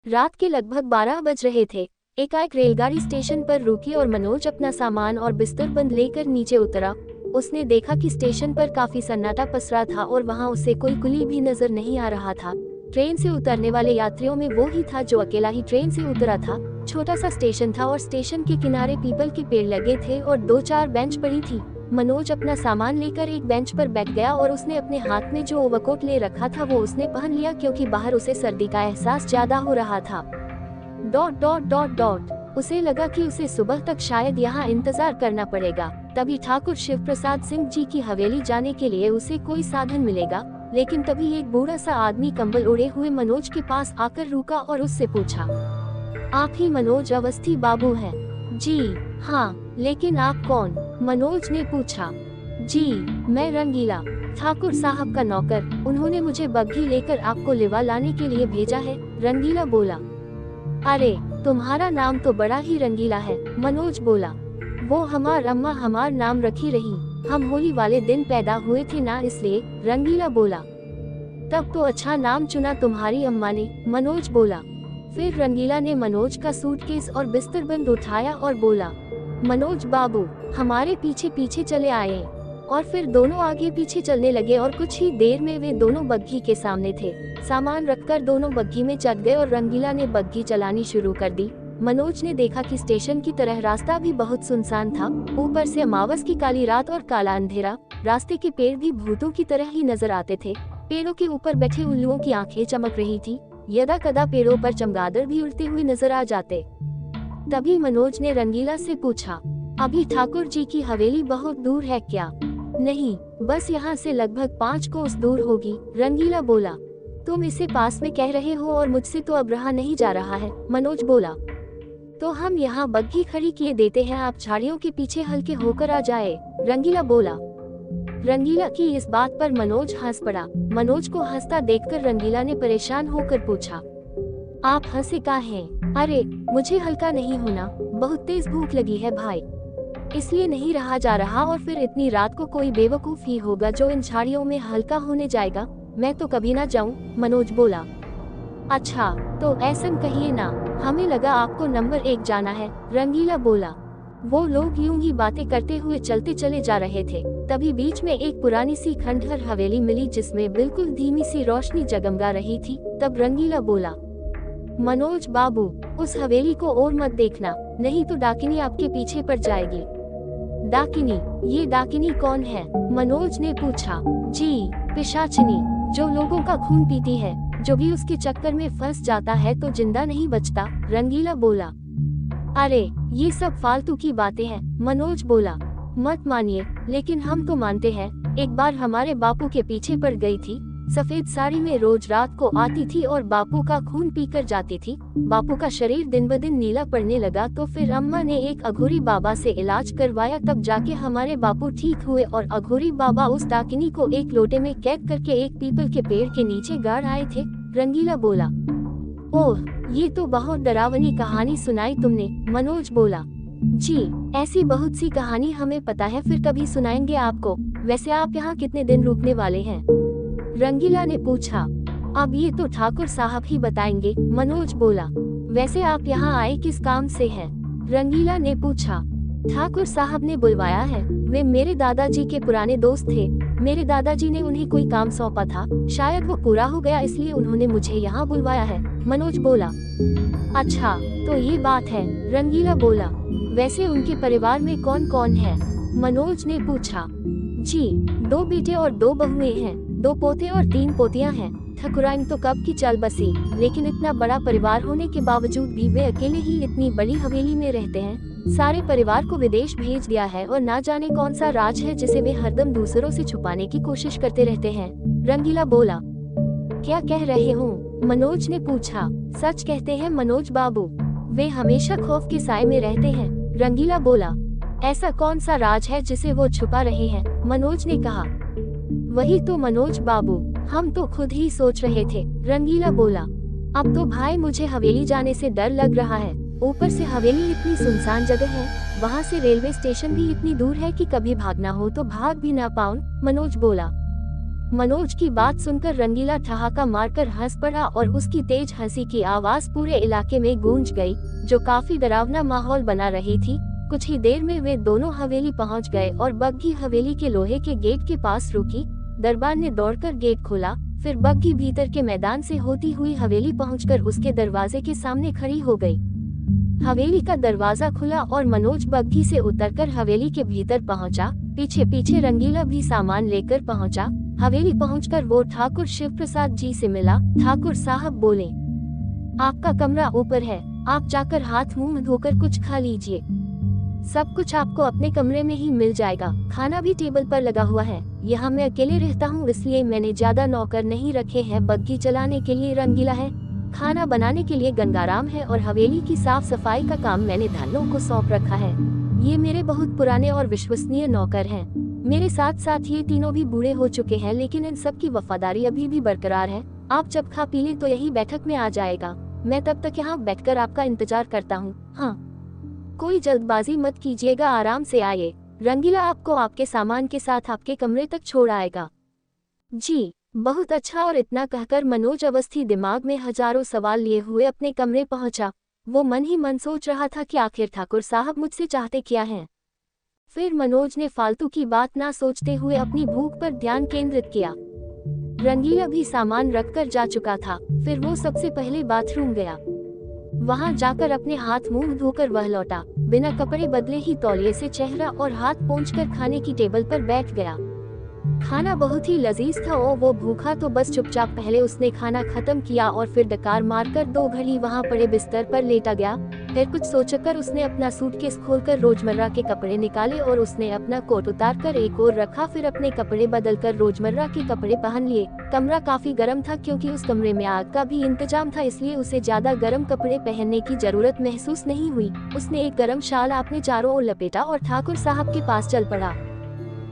रात के लगभग 12 बज रहे थे। एकाएक रेलगाड़ी स्टेशन पर रुकी और मनोज अपना सामान और बिस्तर बंद लेकर नीचे उतरा। उसने देखा कि स्टेशन पर काफी सन्नाटा पसरा था और वहां उसे कोई कुली भी नजर नहीं आ रहा था। ट्रेन से उतरने वाले यात्रियों में वो ही था जो अकेला ही ट्रेन से उतरा था। छोटा सा स्टेशन था और स्टेशन के किनारे पीपल के पेड़ लगे थे और 2-4 बेंच पड़ी थी। मनोज अपना सामान लेकर एक बेंच पर बैठ गया और उसने अपने हाथ में जो ओवरकोट ले रखा था वो उसने पहन लिया, क्योंकि बाहर उसे सर्दी का एहसास ज्यादा हो रहा था। ... उसे लगा कि उसे सुबह तक शायद यहाँ इंतजार करना पड़ेगा, तभी ठाकुर शिव प्रसाद सिंह जी की हवेली जाने के लिए उसे कोई साधन मिलेगा। लेकिन तभी एक बूढ़ा सा आदमी कंबल ओढ़े हुए मनोज के पास आकर रुका और उससे पूछा, आप ही मनोज अवस्थी बाबू हैं? जी हाँ, लेकिन आप कौन? मनोज ने पूछा। जी, मैं रंगीला, ठाकुर साहब का नौकर। उन्होंने मुझे बग्घी लेकर आपको लिवा लाने के लिए भेजा है, रंगीला बोला। अरे, तुम्हारा नाम तो बड़ा ही रंगीला है, मनोज बोला। वो हमार अम्मा हमार नाम रखी रही, हम होली वाले दिन पैदा हुए थे ना, इसलिए, रंगीला बोला। तब तो अच्छा नाम चुना तुम्हारी अम्मा ने, मनोज बोला। फिर रंगीला ने मनोज का सूटकेस और बिस्तरबंद उठाया और बोला, मनोज बाबू, हमारे पीछे पीछे चले आए। और फिर दोनों आगे पीछे चलने लगे और कुछ ही देर में वे दोनों बग्घी के सामने थे। सामान रखकर दोनों बग्घी में चढ़ गए और रंगीला ने बग्घी चलानी शुरू कर दी। मनोज ने देखा कि स्टेशन की तरह रास्ता भी बहुत सुनसान था। ऊपर से अमावस की काली रात और काला अंधेरा। रास्ते के पेड़ भी भूतों की तरह ही नजर आते थे। पेड़ों के ऊपर बैठे उल्लुओं की आंखें चमक रही थी। यदा कदा पेड़ों पर चमगादड़ भी उड़ते हुए नजर आ जाते। तभी मनोज ने रंगीला से पूछा, अभी ठाकुर जी की हवेली बहुत दूर है क्या? नहीं, बस यहाँ से लगभग 5 कोस दूर होगी, रंगीला बोला। तुम इसे पास में कह रहे हो और मुझसे तो अब रहा नहीं जा रहा है, मनोज बोला। तो हम यहाँ बग्घी खड़ी किए देते हैं, आप झाड़ियों के पीछे हल्के होकर आ जाए, रंगीला बोला। रंगीला की इस बात पर मनोज हंस पड़ा। मनोज को हंसता देखकर रंगीला ने परेशान होकर पूछा, आप हंसे काहे? अरे, मुझे हल्का नहीं होना, बहुत तेज भूख लगी है भाई, इसलिए नहीं रहा जा रहा। और फिर इतनी रात को कोई बेवकूफ ही होगा जो इन झाड़ियों में हल्का होने जाएगा। मैं तो कभी ना जाऊं, मनोज बोला। अच्छा, तो ऐसा कहिए ना, हमें लगा आपको नंबर 1 जाना है, रंगीला बोला। वो लोग यूं ही बातें करते हुए चलते चले जा रहे थे। तभी बीच में एक पुरानी सी खंडहर हवेली मिली जिसमें बिल्कुल धीमी सी रोशनी जगमगा रही थी। तब रंगीला बोला, मनोज बाबू, उस हवेली को और मत देखना, नहीं तो डाकिनी आपके पीछे पड़ जाएगी। डाकिनी? ये डाकिनी कौन है? मनोज ने पूछा। जी, पिशाचिनी, जो लोगों का खून पीती है, जो भी उसके चक्कर में फंस जाता है तो जिंदा नहीं बचता, रंगीला बोला। अरे, ये सब फालतू की बातें हैं, मनोज बोला। मत मानिए, लेकिन हम तो मानते हैं। एक बार हमारे बापू के पीछे पड़ गई थी, सफेद साड़ी में रोज रात को आती थी और बापू का खून पीकर जाती थी। बापू का शरीर दिन ब दिन नीला पड़ने लगा तो फिर अम्मा ने एक अघोरी बाबा से इलाज करवाया, तब जाके हमारे बापू ठीक हुए और अघोरी बाबा उस डाकिनी को एक लोटे में कैद करके एक पीपल के पेड़ के नीचे गाड़ आए थे, रंगीला बोला। ओह, ये तो बहुत डरावनी कहानी सुनाई तुमने, मनोज बोला। जी, ऐसी बहुत सी कहानी हमें पता है, फिर कभी सुनाएंगे आपको। वैसे आप यहाँ कितने दिन रुकने वाले हैं? रंगीला ने पूछा। अब ये तो ठाकुर साहब ही बताएंगे, मनोज बोला। वैसे आप यहाँ आए किस काम से हैं? रंगीला ने पूछा। ठाकुर साहब ने बुलवाया है, वे मेरे दादाजी के पुराने दोस्त थे। मेरे दादाजी ने उन्हें कोई काम सौंपा था, शायद वो पूरा हो गया इसलिए उन्होंने मुझे यहाँ बुलवाया है, मनोज बोला। अच्छा, तो ये बात है, रंगीला बोला। वैसे उनके परिवार में कौन कौन है? मनोज ने पूछा। जी, 2 बेटे और 2 बहुएं हैं, 2 पोते और 3 पोतियां हैं। ठकुराइन तो कब की चल बसी, लेकिन इतना बड़ा परिवार होने के बावजूद भी वे अकेले ही इतनी बड़ी हवेली में रहते हैं। सारे परिवार को विदेश भेज दिया है और ना जाने कौन सा राज है जिसे वे हरदम दूसरों से छुपाने की कोशिश करते रहते हैं, रंगीला बोला। क्या कह रहे हो? मनोज ने पूछा। सच कहते हैं मनोज बाबू, वे हमेशा खौफ के साए में रहते हैं, रंगीला बोला। ऐसा कौन सा राज है जिसे वो छुपा रहे हैं? मनोज ने कहा। वही तो मनोज बाबू, हम तो खुद ही सोच रहे थे, रंगीला बोला। अब तो भाई मुझे हवेली जाने से डर लग रहा है, ऊपर से हवेली इतनी सुनसान जगह है, वहाँ से रेलवे स्टेशन भी इतनी दूर है कि कभी भागना हो तो भाग भी ना पाऊं, मनोज बोला। मनोज की बात सुनकर रंगीला ठहाका मारकर हंस पड़ा और उसकी तेज हंसी की आवाज पूरे इलाके में गूंज गई, जो काफी डरावना माहौल बना रही थी। कुछ ही देर में वे दोनों हवेली पहुंच गए और बग्घी हवेली के लोहे के गेट के पास रुकी। दरबार ने दौड़कर गेट खोला, फिर बग्घी भीतर के मैदान से होती हुई हवेली पहुंचकर उसके दरवाजे के सामने खड़ी हो गई। हवेली का दरवाजा खुला और मनोज बग्घी से उतरकर हवेली के भीतर पहुंचा। पीछे पीछे रंगीला भी सामान लेकर पहुंचा। हवेली पहुंचकर वो ठाकुर शिव प्रसाद जी से मिला। ठाकुर साहब बोले, आपका कमरा ऊपर है, आप जाकर हाथ मुंह धोकर कुछ खा लीजिए। सब कुछ आपको अपने कमरे में ही मिल जाएगा। खाना भी टेबल पर लगा हुआ है। यहाँ मैं अकेले रहता हूँ, इसलिए मैंने ज्यादा नौकर नहीं रखे हैं। बग्घी चलाने के लिए रंगीला है, खाना बनाने के लिए गंगाराम है और हवेली की साफ सफाई का काम मैंने धानों को सौंप रखा है। ये मेरे बहुत पुराने और विश्वसनीय नौकर हैं। मेरे साथ साथ ये तीनों भी बूढ़े हो चुके हैं, लेकिन इन सब की वफादारी अभी भी बरकरार है। आप जब खा पी लें तो यही बैठक में आ जाएगा। मैं तब तक यहाँ बैठकर आपका इंतजार करता हूँ। हाँ, कोई जल्दबाजी मत कीजिएगा, आराम से आइए। रंगीला आपको आपके सामान के साथ आपके कमरे तक छोड़ आएगा। जी, बहुत अच्छा। और इतना कहकर मनोज अवस्थी दिमाग में हजारों सवाल लिए हुए अपने कमरे पहुंचा। वो मन ही मन सोच रहा था कि आखिर ठाकुर साहब मुझसे चाहते क्या हैं। फिर मनोज ने फालतू की बात ना सोचते हुए अपनी भूख पर ध्यान केंद्रित किया। रंगीला भी सामान रखकर जा चुका था। फिर वो सबसे पहले बाथरूम गया। वहां जाकर अपने हाथ मुंह धोकर वह लौटा। बिना कपड़े बदले ही तौलिए से चेहरा और हाथ पोंछकर खाने की टेबल पर बैठ गया। खाना बहुत ही लजीज था और वो भूखा तो बस चुपचाप पहले उसने खाना खत्म किया और फिर डकार मारकर 2 घड़ी वहां पड़े बिस्तर पर लेटा गया। फिर कुछ सोचकर उसने अपना सूटकेस खोलकर रोजमर्रा के कपड़े निकाले और उसने अपना कोट उतारकर एक ओर रखा। फिर अपने कपड़े बदलकर रोजमर्रा के कपड़े पहन लिए। कमरा काफी गर्म था, क्योंकि उस कमरे में आग का भी इंतजाम था, इसलिए उसे ज्यादा गर्म कपड़े पहनने की जरूरत महसूस नहीं हुई। उसने एक गर्म शाल अपने चारों ओर लपेटा और ठाकुर साहब के पास चल पड़ा।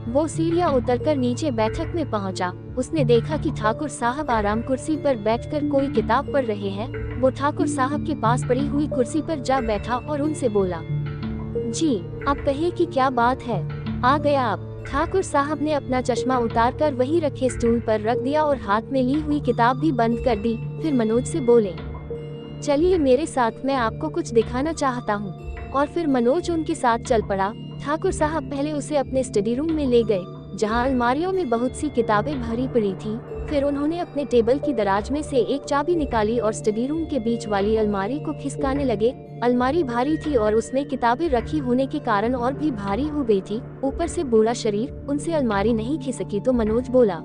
वो सीढ़ियां उतरकर नीचे बैठक में पहुंचा। उसने देखा कि ठाकुर साहब आराम कुर्सी पर बैठकर कोई किताब पढ़ रहे हैं। वो ठाकुर साहब के पास पड़ी हुई कुर्सी पर जा बैठा और उनसे बोला, जी, आप कहिए कि क्या बात है। आ गया आप। ठाकुर साहब ने अपना चश्मा उतारकर वहीं रखे स्टूल पर रख दिया और हाथ में ली हुई किताब भी बंद कर दी। फिर मनोज से बोले, चलिए मेरे साथ, मैं आपको कुछ दिखाना चाहता हूँ। और फिर मनोज उनके साथ चल पड़ा। ठाकुर साहब पहले उसे अपने स्टडी रूम में ले गए, जहां अलमारियों में बहुत सी किताबें भरी पड़ी थी। फिर उन्होंने अपने टेबल की दराज में से एक चाबी निकाली और स्टडी रूम के बीच वाली अलमारी को खिसकाने लगे। अलमारी भारी थी और उसमें किताबें रखी होने के कारण और भी भारी हो गई थी। ऊपर से बूढ़ा शरीर, उनसे अलमारी नहीं खिसकी तो मनोज बोला,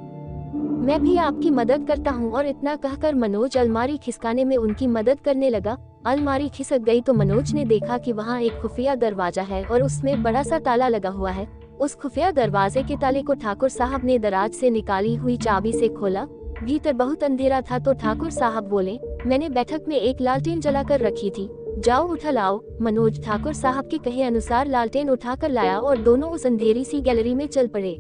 मैं भी आपकी मदद करता हूँ। और इतना कहकर मनोज अलमारी खिसकाने में उनकी मदद करने लगा। अलमारी खिसक गई तो मनोज ने देखा कि वहाँ एक खुफिया दरवाजा है और उसमें बड़ा सा ताला लगा हुआ है। उस खुफिया दरवाजे के ताले को ठाकुर साहब ने दराज से निकाली हुई चाबी से खोला। भीतर बहुत अंधेरा था तो ठाकुर साहब बोले, मैंने बैठक में एक लालटेन जलाकर रखी थी, जाओ उठा लाओ। मनोज ठाकुर साहब के कहे अनुसार लालटेन उठाकर लाया और दोनों उस अंधेरी सी गैलरी में चल पड़े।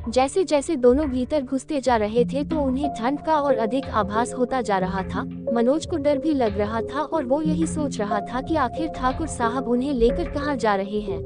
जैसे जैसे दोनों भीतर घुसते जा रहे थे तो उन्हें ठंड का और अधिक आभास होता जा रहा था। मनोज को डर भी लग रहा था और वो यही सोच रहा था कि आखिर ठाकुर साहब उन्हें लेकर कहाँ जा रहे हैं।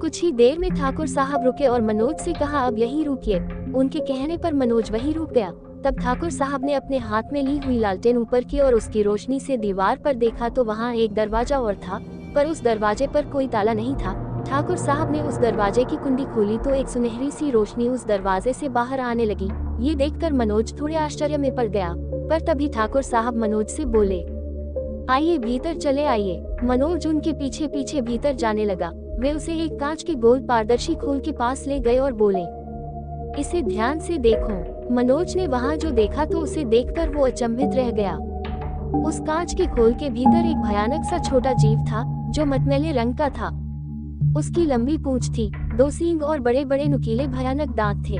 कुछ ही देर में ठाकुर साहब रुके और मनोज से कहा, अब यहीं रुकिए। उनके कहने पर मनोज वहीं रुक गया। तब ठाकुर साहब ने अपने हाथ में ली हुई लालटेन ऊपर की और उसकी रोशनी से दीवार पर देखा तो वहाँ एक दरवाजा और था, पर उस दरवाजे पर कोई ताला नहीं था। ठाकुर साहब ने उस दरवाजे की कुंडी खोली तो एक सुनहरी सी रोशनी उस दरवाजे से बाहर आने लगी। ये देखकर मनोज थोड़े आश्चर्य में पड़ गया, पर तभी ठाकुर साहब मनोज से बोले, आइए भीतर चले आइए। मनोज उनके पीछे पीछे भीतर जाने लगा। वे उसे एक कांच के गोल पारदर्शी खोल के पास ले गए और बोले, इसे ध्यान से देखो। मनोज ने वहाँ जो देखा तो उसे देखकर वो अचंभित रह गया। उस कांच के खोल के भीतर एक भयानक सा छोटा जीव था जो मटमैले रंग का था। उसकी लंबी पूंछ थी, 2 सींग और बड़े बड़े नुकीले भयानक दांत थे।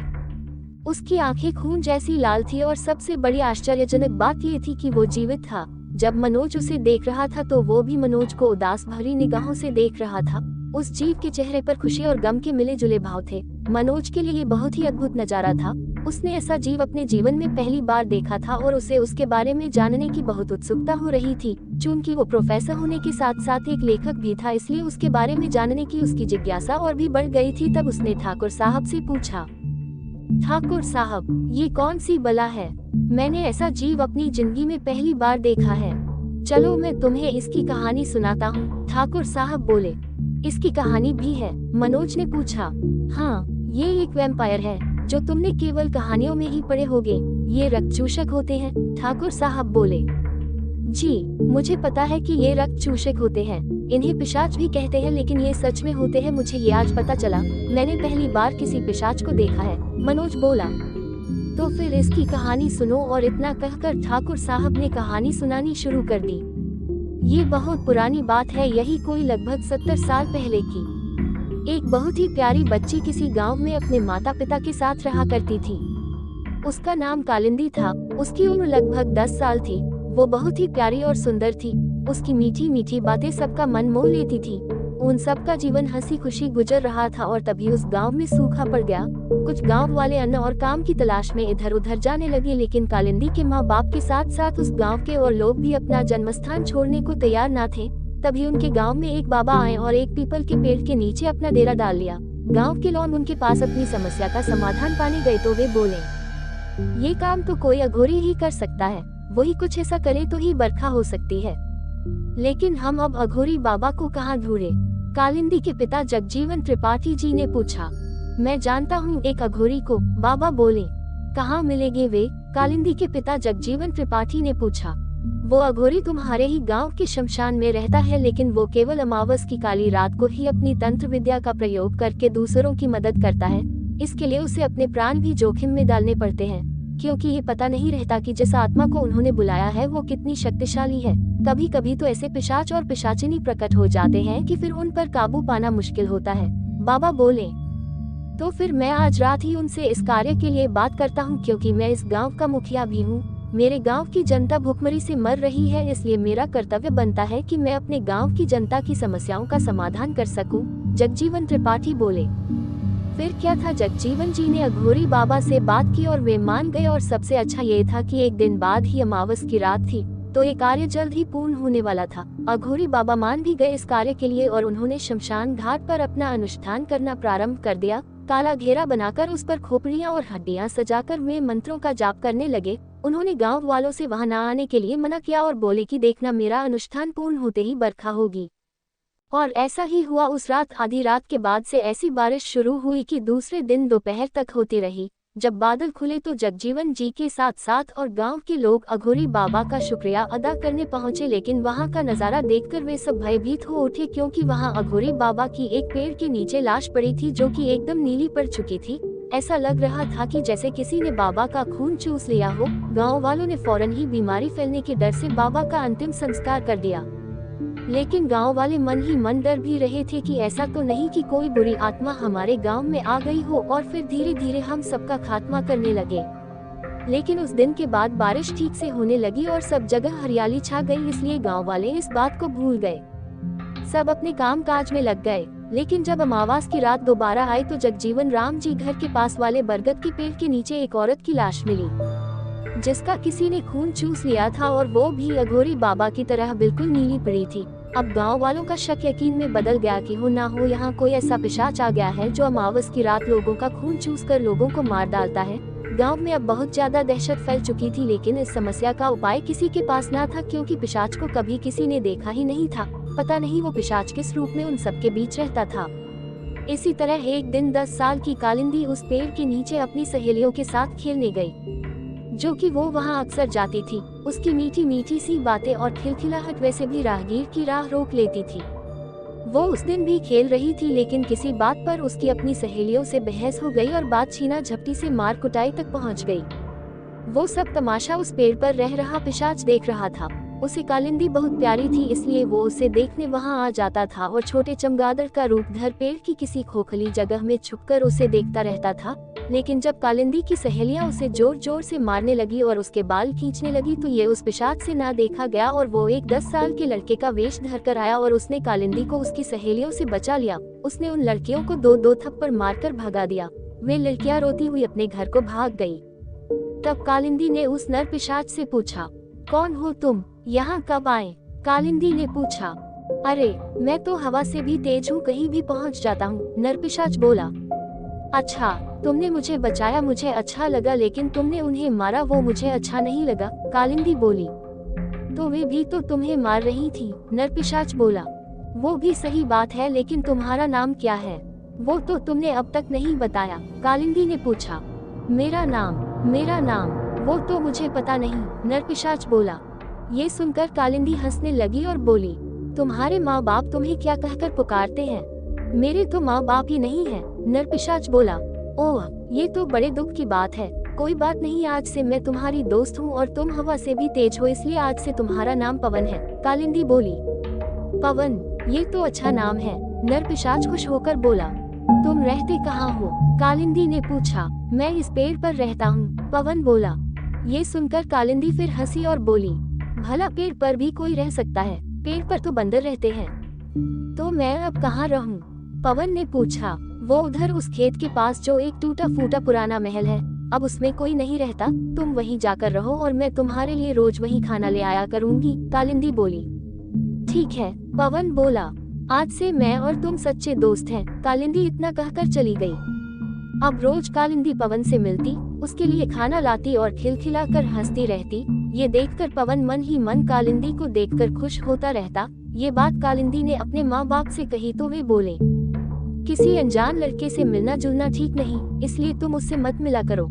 उसकी आंखें खून जैसी लाल थी और सबसे बड़ी आश्चर्यजनक बात ये थी कि वो जीवित था। जब मनोज उसे देख रहा था तो वो भी मनोज को उदास भरी निगाहों से देख रहा था। उस जीव के चेहरे पर खुशी और गम के मिले जुले भाव थे। मनोज के लिए ये बहुत ही अद्भुत नजारा था। उसने ऐसा जीव अपने जीवन में पहली बार देखा था और उसे उसके बारे में जानने की बहुत उत्सुकता हो रही थी। चूंकि वो प्रोफेसर होने के साथ साथ एक लेखक भी था, इसलिए उसके बारे में जानने की उसकी जिज्ञासा और भी बढ़ गई थी। तब उसने ठाकुर साहब से पूछा, ठाकुर साहब, ये कौन सी बला है? मैंने ऐसा जीव अपनी जिंदगी में पहली बार देखा है। चलो मैं तुम्हें इसकी कहानी सुनाता हूँ, ठाकुर साहब बोले। इसकी कहानी भी है? मनोज ने पूछा। हाँ, ये एक वैम्पायर है जो तुमने केवल कहानियों में ही पढ़े होगे। ये रक्त चूषक होते हैं, ठाकुर साहब बोले। जी, मुझे पता है कि ये रक्त चूषक होते हैं। इन्हें पिशाच भी कहते हैं, लेकिन ये सच में होते हैं, मुझे ये आज पता चला। मैंने पहली बार किसी पिशाच को देखा है, मनोज बोला। तो फिर इसकी कहानी सुनो। और इतना कहकर ठाकुर साहब ने कहानी सुनानी शुरू कर दी। ये बहुत पुरानी बात है, यही कोई लगभग 70 साल पहले की। एक बहुत ही प्यारी बच्ची किसी गांव में अपने माता पिता के साथ रहा करती थी। उसका नाम कालिंदी था। उसकी उम्र लगभग 10 साल थी। वो बहुत ही प्यारी और सुंदर थी। उसकी मीठी मीठी बातें सबका मन मोह लेती थी। उन सबका जीवन हंसी खुशी गुजर रहा था और तभी उस गांव में सूखा पड़ गया। कुछ गांव वाले अन्न और काम की तलाश में इधर उधर जाने लगे, लेकिन कालिंदी के माँ बाप के साथ साथ उस गांव के और लोग भी अपना जन्मस्थान छोड़ने को तैयार न थे। तभी उनके गांव में एक बाबा आए और एक पीपल के पेड़ के नीचे अपना डेरा डाल लिया। गाँव के लोग उनके पास अपनी समस्या का समाधान पाने गए तो वे बोले, ये काम तो कोई अघोरी ही कर सकता है, वही कुछ ऐसा करे तो ही बरखा हो सकती है। लेकिन हम अब अघोरी बाबा को कहाँ ढूंढे? कालिंदी के पिता जगजीवन त्रिपाठी जी ने पूछा। मैं जानता हूँ एक अघोरी को, बाबा बोले। कहाँ मिलेंगे वे? कालिंदी के पिता जगजीवन त्रिपाठी ने पूछा। वो अघोरी तुम्हारे ही गांव के शमशान में रहता है, लेकिन वो केवल अमावस की काली रात को ही अपनी तंत्र विद्या का प्रयोग करके दूसरों की मदद करता है। इसके लिए उसे अपने प्राण भी जोखिम में डालने पड़ते हैं, क्योंकि ये पता नहीं रहता कि जिस आत्मा को उन्होंने बुलाया है वो कितनी शक्तिशाली है। कभी कभी तो ऐसे पिशाच और पिशाचिनी प्रकट हो जाते हैं कि फिर उन पर काबू पाना मुश्किल होता है, बाबा बोले। तो फिर मैं आज रात ही उनसे इस कार्य के लिए बात करता हूँ, क्योंकि मैं इस गांव का मुखिया भी हूँ। मेरे गांव की जनता भूखमरी से मर रही है, इसलिए मेरा कर्तव्य बनता है कि मैं अपने गांव की जनता की समस्याओं का समाधान कर सकूं, जगजीवन त्रिपाठी बोले। फिर क्या था, जगजीवन जी ने अघोरी बाबा से बात की और वे मान गए। और सबसे अच्छा ये था कि एक दिन बाद ही अमावस की रात थी, तो ये कार्य जल्द ही पूर्ण होने वाला था। अघोरी बाबा मान भी गए इस कार्य के लिए और उन्होंने शमशान घाट पर अपना अनुष्ठान करना प्रारंभ कर दिया। काला घेरा बनाकर उस पर खोपड़ियां और हड्डियां सजाकर वे मंत्रों का जाप करने लगे। उन्होंने गांव वालों से वहां न आने के लिए मना किया और बोले कि देखना, मेरा अनुष्ठान पूर्ण होते ही बरखा होगी। और ऐसा ही हुआ। उस रात आधी रात के बाद से ऐसी बारिश शुरू हुई कि दूसरे दिन दोपहर तक होती रही। जब बादल खुले तो जगजीवन जी के साथ साथ और गांव के लोग अघोरी बाबा का शुक्रिया अदा करने पहुंचे, लेकिन वहां का नजारा देखकर वे सब भयभीत हो उठे, क्योंकि वहां अघोरी बाबा की एक पेड़ के नीचे लाश पड़ी थी जो कि एकदम नीली पड़ चुकी थी। ऐसा लग रहा था कि जैसे किसी ने बाबा का खून चूस लिया हो। गाँव वालों ने फौरन ही बीमारी फैलने के डर से बाबा का अंतिम संस्कार कर दिया, लेकिन गांव वाले मन ही मन डर भी रहे थे कि ऐसा तो नहीं कि कोई बुरी आत्मा हमारे गांव में आ गई हो और फिर धीरे धीरे हम सबका खात्मा करने लगे। लेकिन उस दिन के बाद बारिश ठीक से होने लगी और सब जगह हरियाली छा गई, इसलिए गांव वाले इस बात को भूल गए। सब अपने काम काज में लग गए। लेकिन जब अमावस की रात दोबारा आई तो जगजीवन राम जी घर के पास वाले बरगद के पेड़ के नीचे एक औरत की लाश मिली, जिसका किसी ने खून चूस लिया था और वो भी अघोरी बाबा की तरह बिल्कुल नीली पड़ी थी। अब गांव वालों का शक यकीन में बदल गया कि हो ना हो यहाँ कोई ऐसा पिशाच आ गया है जो अमावस की रात लोगों का खून चूस कर लोगों को मार डालता है। गांव में अब बहुत ज्यादा दहशत फैल चुकी थी, लेकिन इस समस्या का उपाय किसी के पास न था, क्योंकि पिशाच को कभी किसी ने देखा ही नहीं था। पता नहीं वो पिशाच किस रूप में उन सबके बीच रहता था। इसी तरह एक दिन 10 साल की कालिंदी उस पेड़ के नीचे अपनी सहेलियों के साथ खेलने गई, जो कि वो वहाँ अक्सर जाती थी। उसकी मीठी मीठी सी बातें और खिलखिलाहट वैसे भी राहगीर की राह रोक लेती थी। वो उस दिन भी खेल रही थी, लेकिन किसी बात पर उसकी अपनी सहेलियों से बहस हो गई और बात छीना झपटी से मार कुटाई तक पहुँच गई। वो सब तमाशा उस पेड़ पर रह रहा पिशाच देख रहा था। उसे कालिंदी बहुत प्यारी थी, इसलिए वो उसे देखने वहां आ जाता था और छोटे चमगादड़ का रूप धर पेड़ की किसी खोखली जगह में छुपकर उसे देखता रहता था। लेकिन जब कालिंदी की सहेलियां उसे जोर जोर से मारने लगी और उसके बाल खींचने लगी तो ये उस पिशाच से ना देखा गया और वो एक 10 साल के लड़के का वेश धर कर आया और उसने कालिंदी को उसकी सहेलियों से बचा लिया। उसने उन लड़कियों को 2-2 थप्पड़ मारकर भगा दिया। वे लड़कियां रोती हुई अपने घर को भाग गई। तब कालिंदी ने उस नर पिशाच से पूछा, कौन हो तुम, यहाँ कब आए? कालिंदी ने पूछा। अरे मैं तो हवा से भी तेज हूँ, कहीं भी पहुँच जाता हूँ, नर पिशाच बोला। अच्छा, तुमने मुझे बचाया, मुझे अच्छा लगा, लेकिन तुमने उन्हें मारा, वो मुझे अच्छा नहीं लगा, कालिंदी बोली। तो वे भी तो तुम्हें मार रही थी, नरपिशाच बोला। वो भी सही बात है, लेकिन तुम्हारा नाम क्या है? वो तो तुमने अब तक नहीं बताया, कालिंदी ने पूछा। मेरा नाम, वो तो मुझे पता नहीं, नरपिशाच बोला। ये सुनकर कालिंदी हंसने लगी और बोली, तुम्हारे माँ बाप तुम्हें क्या कहकर पुकारते हैं? मेरे तो माँ बाप ही नहीं है, नरपिशाच बोला। ओह, ये तो बड़े दुख की बात है। कोई बात नहीं, आज से मैं तुम्हारी दोस्त हूँ और तुम हवा से भी तेज हो, इसलिए आज से तुम्हारा नाम पवन है, कालिंदी बोली। पवन, ये तो अच्छा नाम है, नरपिशाच खुश होकर बोला। तुम रहते कहाँ हो? कालिंदी ने पूछा। मैं इस पेड़ पर रहता हूँ, पवन बोला। ये सुनकर कालिंदी फिर हंसी और बोली, भला पेड़ पर भी कोई रह सकता है? पेड़ पर तो बंदर रहते हैं। तो मैं अब कहाँ रहूँ? पवन ने पूछा। वो उधर उस खेत के पास जो एक टूटा फूटा पुराना महल है, अब उसमें कोई नहीं रहता, तुम वहीं जाकर रहो और मैं तुम्हारे लिए रोज वहीं खाना ले आया करूँगी, कालिंदी बोली। ठीक है, पवन बोला। आज से मैं और तुम सच्चे दोस्त हैं, कालिंदी इतना कहकर चली गई। अब रोज कालिंदी पवन से मिलती, उसके लिए खाना लाती और खिलखिलाकर हंसती रहती। ये देखकर पवन मन ही मन कालिंदी को देखकर खुश होता रहता। ये बात कालिंदी ने अपने माँ बाप से कही तो वे बोले, किसी अनजान लड़के से मिलना जुलना ठीक नहीं, इसलिए तुम उससे मत मिला करो।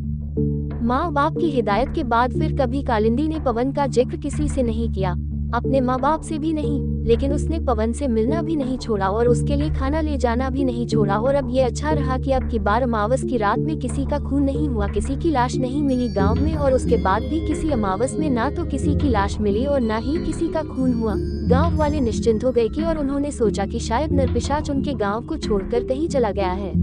माँ बाप की हिदायत के बाद फिर कभी कालिंदी ने पवन का जिक्र किसी से नहीं किया, अपने माँ बाप से भी नहीं, लेकिन उसने पवन से मिलना भी नहीं छोड़ा और उसके लिए खाना ले जाना भी नहीं छोड़ा। और अब ये अच्छा रहा कि अब की बार अमावस की रात में किसी का खून नहीं हुआ, किसी की लाश नहीं मिली गांव में, और उसके बाद भी किसी अमावस में ना तो किसी की लाश मिली और ना ही किसी का खून हुआ। गांव वाले निश्चिंत हो गए कि और उन्होंने सोचा कि शायद नरपिशाच उनके गाँव को छोड़कर कहीं चला गया है।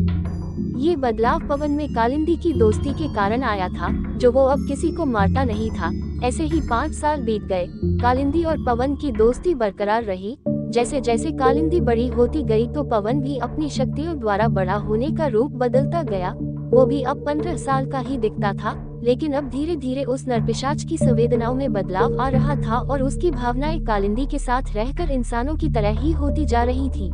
ये बदलाव पवन में कालिंदी की दोस्ती के कारण आया था, जो वो अब किसी को मारता नहीं था। ऐसे ही 5 साल बीत गए, कालिंदी और पवन की दोस्ती बरकरार रही। जैसे जैसे कालिंदी बड़ी होती गई तो पवन भी अपनी शक्तियों द्वारा बड़ा होने का रूप बदलता गया। वो भी अब 15 साल का ही दिखता था, लेकिन अब धीरे धीरे उस नरपिशाच की संवेदनाओं में बदलाव आ रहा था और उसकी भावनाएं कालिंदी के साथ रहकर इंसानों की तरह ही होती जा रही थी।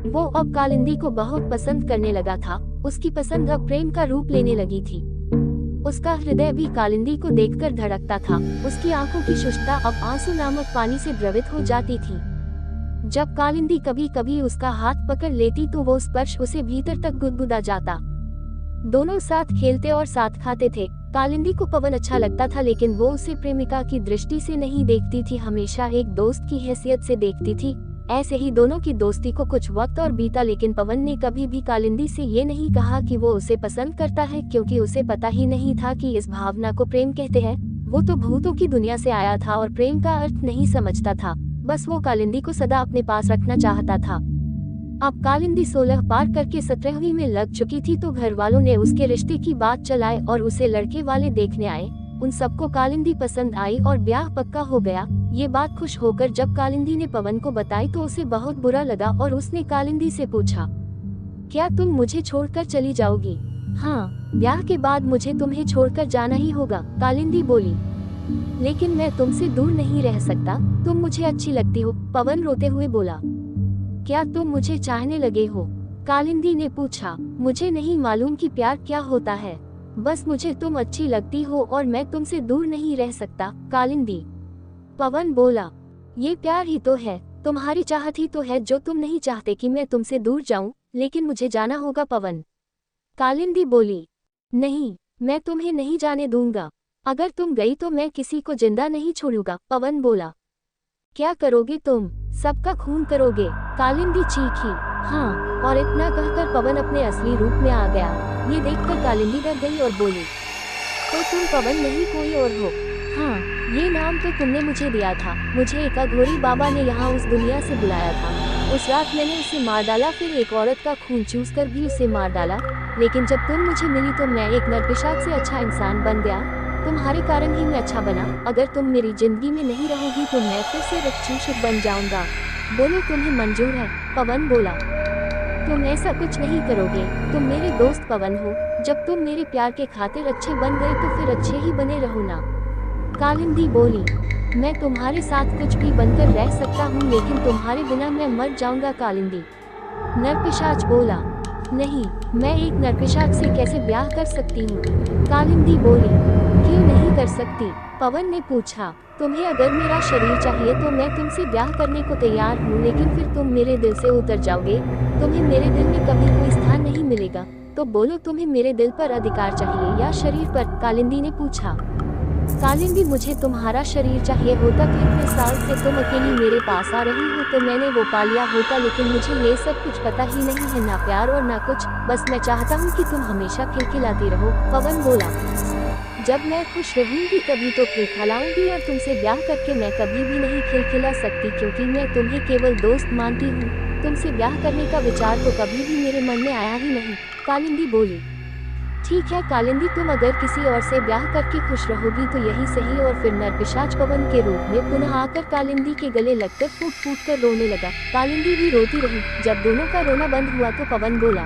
वो अब कालिंदी को बहुत पसंद करने लगा था। उसकी पसंद अब प्रेम का रूप लेने लगी थी। उसका हृदय भी कालिंदी को देखकर धड़कता था। उसकी आंखों की शुष्कता अब आंसू नामक पानी से द्रवित हो जाती थी। जब कालिंदी कभी कभी उसका हाथ पकड़ लेती तो वो स्पर्श उसे भीतर तक गुदगुदा जाता। दोनों साथ खेलते और साथ खाते थे। कालिंदी को पवन अच्छा लगता था, लेकिन वो उसे प्रेमिका की दृष्टि से नहीं देखती थी, हमेशा एक दोस्त की हैसियत से देखती थी। ऐसे ही दोनों की दोस्ती को कुछ वक्त और बीता, लेकिन पवन ने कभी भी कालिंदी से ये नहीं कहा कि वो उसे पसंद करता है, क्योंकि उसे पता ही नहीं था कि इस भावना को प्रेम कहते हैं। वो तो भूतों की दुनिया से आया था और प्रेम का अर्थ नहीं समझता था। बस वो कालिंदी को सदा अपने पास रखना चाहता था। अब कालिंदी 16 पार करके 17वीं में लग चुकी थी तो घर वालों ने उसके रिश्ते की बात चलाई और उसे लड़के वाले देखने आए। उन सबको कालिंदी पसंद आई और ब्याह पक्का हो गया। ये बात खुश होकर जब कालिंदी ने पवन को बताई तो उसे बहुत बुरा लगा और उसने कालिंदी से पूछा, क्या तुम मुझे छोड़कर चली जाओगी? हाँ, ब्याह के बाद मुझे तुम्हें छोड़कर जाना ही होगा, कालिंदी बोली। लेकिन मैं तुमसे दूर नहीं रह सकता, तुम मुझे अच्छी लगती हो, पवन रोते हुए बोला। क्या तुम मुझे चाहने लगे हो? कालिंदी ने पूछा। मुझे नहीं मालूम कि प्यार क्या होता है, बस मुझे तुम अच्छी लगती हो और मैं तुमसे दूर नहीं रह सकता, कालिंदी। पवन बोला, ये प्यार ही तो है, तुम्हारी चाहत ही तो है जो तुम नहीं चाहते कि मैं तुमसे दूर जाऊं, लेकिन मुझे जाना होगा, पवन। कालिंदी बोली, नहीं, मैं तुम्हें नहीं जाने दूंगा। अगर तुम गई तो मैं किसी को जिंदा नहीं छोड़ूंगा, पवन बोला। क्या करोगे तुम? सबका खून करोगे, कालिंदी चीखी। हाँ, और इतना कहकर पवन अपने असली रूप में आ गया। ये देखकर कालिंदी डर गई और बोली, तो तुम पवन नहीं कोई और हो? हाँ, ये नाम तो तुमने मुझे दिया था। मुझे एक अघोरी बाबा ने यहाँ उस दुनिया से बुलाया था। उस रात मैंने उसे मार डाला, फिर एक औरत का खून चूस कर भी उसे मार डाला, लेकिन जब तुम मुझे मिली तो मैं एक नरपिशाच से अच्छा इंसान बन गया। तुम्हारे कारण ही मैं अच्छा बना। अगर तुम मेरी जिंदगी में नहीं रहोगी तो मैं फिर से रक्षुषक बन जाऊंगा। बोलो, तुम्हें मंजूर है? पवन बोला। तुम ऐसा कुछ नहीं करोगे, तुम मेरे दोस्त पवन हो। जब तुम मेरे प्यार के खातिर अच्छे बन गए तो फिर अच्छे ही बने रहो ना, कालिंदी बोली। मैं तुम्हारे साथ कुछ भी बनकर रह सकता हूँ, लेकिन तुम्हारे बिना मैं मर जाऊंगा, कालिंदी। नरपिशाच बोला। नहीं, मैं एक नरपिशाच से कैसे ब्याह कर सकती हूँ? कालिंदी बोली। क्यों नहीं कर सकती? पवन ने पूछा। तुम्हें अगर मेरा शरीर चाहिए तो मैं तुमसे ब्याह करने को तैयार हूँ, लेकिन फिर तुम मेरे दिल से उतर जाओगे, तुम्हें मेरे दिल में कभी कोई स्थान नहीं मिलेगा। तो बोलो, तुम्हें मेरे दिल पर अधिकार चाहिए या शरीर पर? कालिंदी ने पूछा। कालिंदी, मुझे तुम्हारा शरीर चाहिए होता तो इतने साल से तुम अकेली मेरे पास आ रही हो तो मैंने वो पा लिया होता, लेकिन मुझे ये सब कुछ पता ही नहीं है, ना प्यार और ना कुछ। बस मैं चाहता हूँ कि तुम हमेशा खिलखिलाती रहो। पवन बोला। जब मैं खुश रहूंगी तभी तो खिलखिलाऊंगी, और तुमसे ब्याह करके मैं कभी भी नहीं खिलखिला सकती, क्योंकि मैं तुम्हें केवल दोस्त मानती हूँ। तुमसे ब्याह करने का विचार तो कभी भी मेरे मन में आया ही नहीं। कालिंदी बोली। ठीक है कालिंदी, तुम अगर किसी और से ब्याह करके खुश रहोगी तो यही सही। और फिर नरपिशाच पवन के रूप में पुनः आकर कालिंदी के गले लगकर फूट फूट कर रोने लगा। कालिंदी भी रोती रही। जब दोनों का रोना बंद हुआ तो पवन बोला।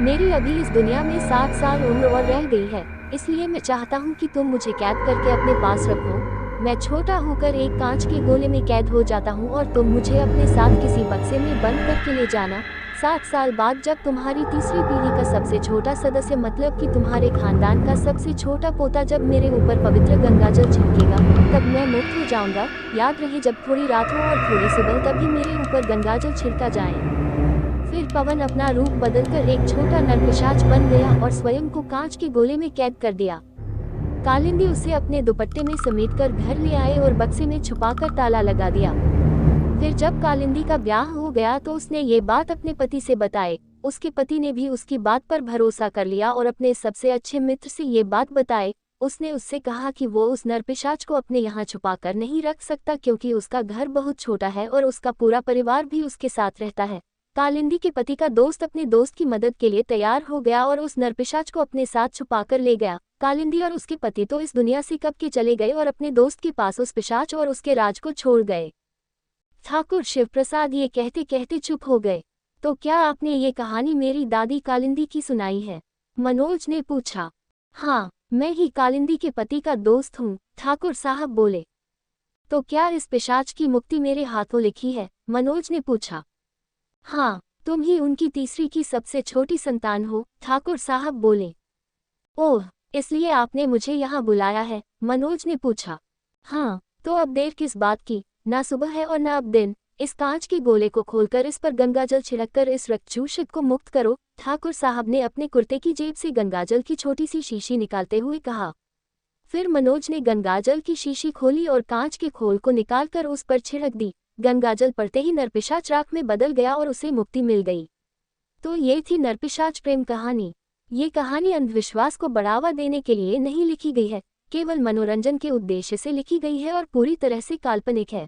मेरी अभी इस दुनिया में 7 साल उम्र और रह गई है, इसलिए मैं चाहता हूँ कि तुम मुझे कैद करके अपने पास रखो। मैं छोटा होकर एक कांच के गोले में कैद हो जाता हूँ और तुम मुझे अपने साथ किसी बक्से में बंद करके ले जाना। 7 साल बाद जब तुम्हारी तीसरी पीढ़ी का सबसे छोटा सदस्य, मतलब कि तुम्हारे खानदान का सबसे छोटा पोता, जब मेरे ऊपर पवित्र गंगाजल छिड़केगा तब मैं मुक्त हो जाऊंगा। याद रहे, जब थोड़ी रात हो और थोड़ी सुबह तभी मेरे ऊपर गंगाजल छिड़का जाए। फिर पवन अपना रूप बदलकर एक छोटा नरपिशाच बन गया और स्वयं को कांच के गोले में कैद कर दिया। कालिंदी उसे अपने दुपट्टे में समेटकर घर ले आए और बक्से में छुपाकर ताला लगा दिया। फिर जब कालिंदी का ब्याह हो गया तो उसने ये बात अपने पति से बताई। उसके पति ने भी उसकी बात पर भरोसा कर लिया और अपने सबसे अच्छे मित्र से ये बात बताई। उसने उससे कहा कि वो उस नरपिशाच को अपने यहाँ छुपा कर नहीं रख सकता, क्योंकि उसका घर बहुत छोटा है और उसका पूरा परिवार भी उसके साथ रहता है। कालिंदी के पति का दोस्त अपने दोस्त की मदद के लिए तैयार हो गया और उस नरपिशाच को अपने साथ छुपाकर ले गया। कालिंदी और उसके पति तो इस दुनिया से कब के चले गए और अपने दोस्त के पास उस पिशाच और उसके राज को छोड़ गए। ठाकुर शिवप्रसाद ये कहते कहते चुप हो गए। तो क्या आपने ये कहानी मेरी दादी कालिंदी की सुनाई है? मनोज ने पूछा। हाँ, मैं ही कालिंदी के पति का दोस्त हूँ, ठाकुर साहब बोले। तो क्या इस पिशाच की मुक्ति मेरे हाथों लिखी है? मनोज ने पूछा। हाँ, तुम ही उनकी तीसरी की सबसे छोटी संतान हो, ठाकुर साहब बोले। ओह, इसलिए आपने मुझे यहाँ बुलाया है? मनोज ने पूछा। हाँ, तो अब देर किस बात की? ना सुबह है और ना अब दिन। इस कांच के गोले को खोलकर इस पर गंगाजल छिड़ककर इस रक्तचूषित को मुक्त करो। ठाकुर साहब ने अपने कुर्ते की जेब से गंगाजल की छोटी सी शीशी निकालते हुए कहा। फिर मनोज ने गंगाजल की शीशी खोली और कांच के खोल को निकालकर उस पर छिड़क दी। गंगाजल पड़ते ही नरपिशाच राख में बदल गया और उसे मुक्ति मिल गई। तो ये थी नरपिशाच प्रेम कहानी। ये कहानी अंधविश्वास को बढ़ावा देने के लिए नहीं लिखी गई है, केवल मनोरंजन के उद्देश्य से लिखी गई है और पूरी तरह से काल्पनिक है।